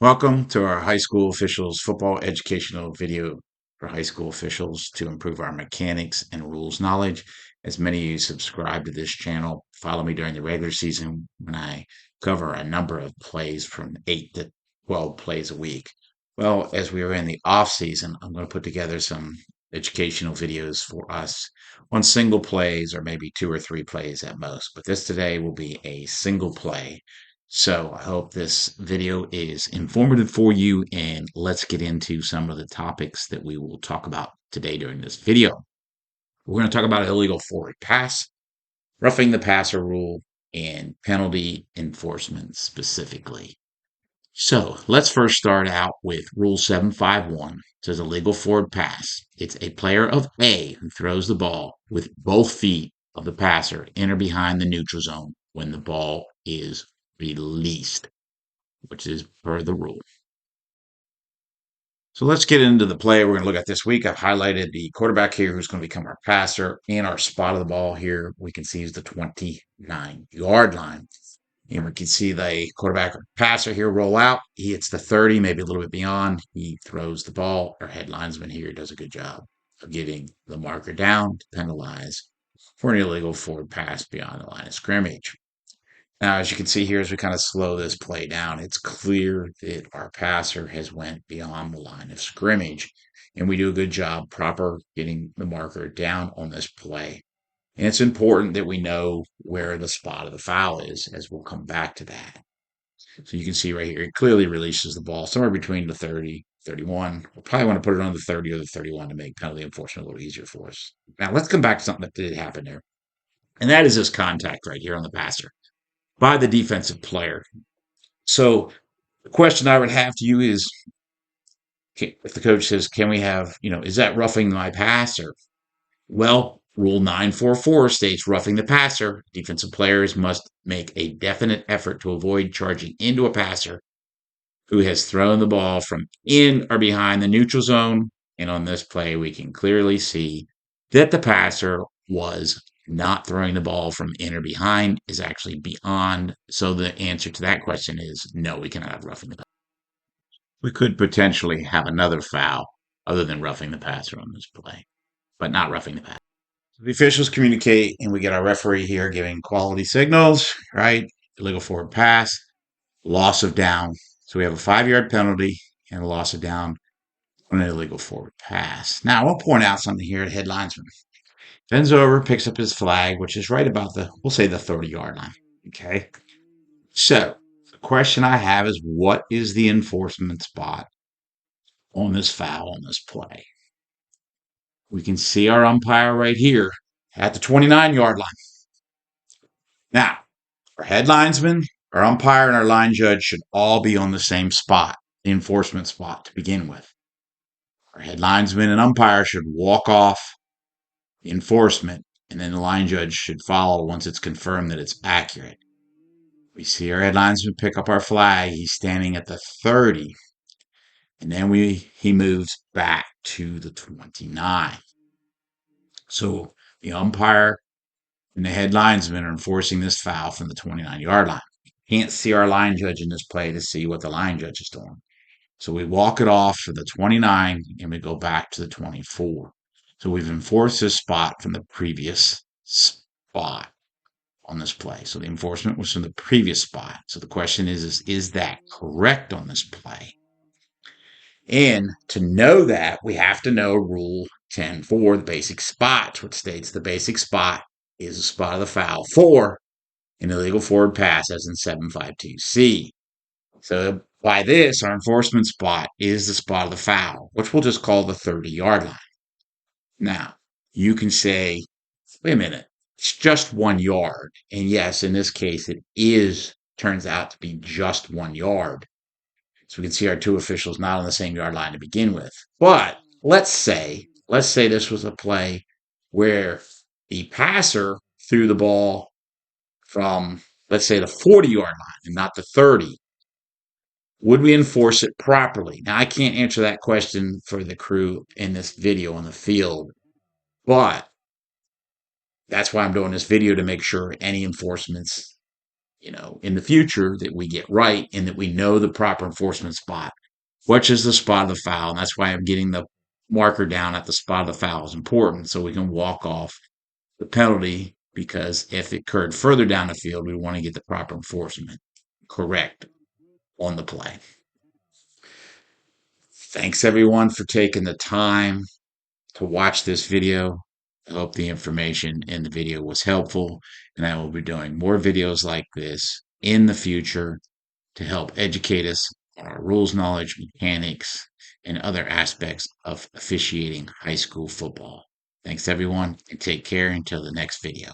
Welcome to our high school officials football educational video for high school officials to improve our mechanics and rules knowledge. As many of you subscribe to this channel, follow me during the regular season when I cover a number of plays from 8 to 12 plays a week. Well, as we are in the off season, I'm going to put together some educational videos for us on single plays or maybe 2 or 3 plays at most. But this today will be a single play, so I hope this video is informative for you, and let's get into some of the topics that we will talk about today during this video. We're going to talk about illegal forward pass, roughing the passer rule, and penalty enforcement specifically. So let's first start out with Rule 751. It says illegal forward pass. It's a player of A who throws the ball with both feet of the passer in or behind the neutral zone when the ball is released, which is per the rule. So let's get into the play we're going to look at this week. I've highlighted the quarterback here who's going to become our passer, and our spot of the ball here we can see is the 29-yard line. And we can see the quarterback or passer here roll out. He hits the 30, maybe a little bit beyond. He throws the ball. Our head linesman here does a good job of getting the marker down to penalize for an illegal forward pass beyond the line of scrimmage. Now, as you can see here, as we kind of slow this play down, it's clear that our passer has went beyond the line of scrimmage, and we do a good job proper getting the marker down on this play. And it's important that we know where the spot of the foul is, as we'll come back to that. So you can see right here, it clearly releases the ball somewhere between the 30, 31. We'll probably want to put it on the 30 or the 31 to make penalty enforcement a little easier for us. Now, let's come back to something that did happen there, and that is this contact right here on the passer by the defensive player. So the question I would have to you is, if the coach says, can we have, is that roughing my passer? Well, Rule 944 states roughing the passer. Defensive players must make a definite effort to avoid charging into a passer who has thrown the ball from in or behind the neutral zone. And on this play, we can clearly see that the passer was not throwing the ball from in or behind, is actually beyond. So the answer to that question is no, we cannot have roughing the passer. We could potentially have another foul other than roughing the passer on this play, but not roughing the passer. The officials communicate, and we get our referee here giving quality signals, right? Illegal forward pass, loss of down. So we have a 5-yard penalty and a loss of down on an illegal forward pass. Now, I will point out something here at head linesman. Bends over, picks up his flag, which is right about we'll say the 30-yard line. Okay. So the question I have is, what is the enforcement spot on this foul on this play? We can see our umpire right here at the 29-yard line. Now, our head linesman, our umpire, and our line judge should all be on the same spot, the enforcement spot to begin with. Our head linesman and umpire should walk off the enforcement, and then the line judge should follow once it's confirmed that it's accurate. We see our head linesman pick up our flag. He's standing at the 30, and then he moves back to the 29. So the umpire and the head linesman are enforcing this foul from the 29-yard line. Can't see our line judge in this play to see what the line judge is doing. So we walk it off for the 29 and we go back to the 24. So we've enforced this spot from the previous spot on this play. So the enforcement was from the previous spot. So the question is that correct on this play? And to know that, we have to know Rule 10-4, the basic spots, which states the basic spot is the spot of the foul for an illegal forward pass, as in 752C. So by this, our enforcement spot is the spot of the foul, which we'll just call the 30-yard line. Now, you can say, wait a minute, it's just 1 yard. And yes, in this case, turns out to be just 1 yard. So we can see our two officials not on the same yard line to begin with. But let's say this was a play where the passer threw the ball from, let's say, the 40-yard line and not the 30. Would we enforce it properly? Now, I can't answer that question for the crew in this video on the field, but that's why I'm doing this video, to make sure any enforcements in the future that we get right and that we know the proper enforcement spot, which is the spot of the foul. And that's why I'm getting the marker down at the spot of the foul is important so we can walk off the penalty, because if it occurred further down the field, we want to get the proper enforcement correct on the play. Thanks everyone for taking the time to watch this video. I hope the information in the video was helpful, and I will be doing more videos like this in the future to help educate us on our rules knowledge, mechanics, and other aspects of officiating high school football. Thanks everyone, and take care until the next video.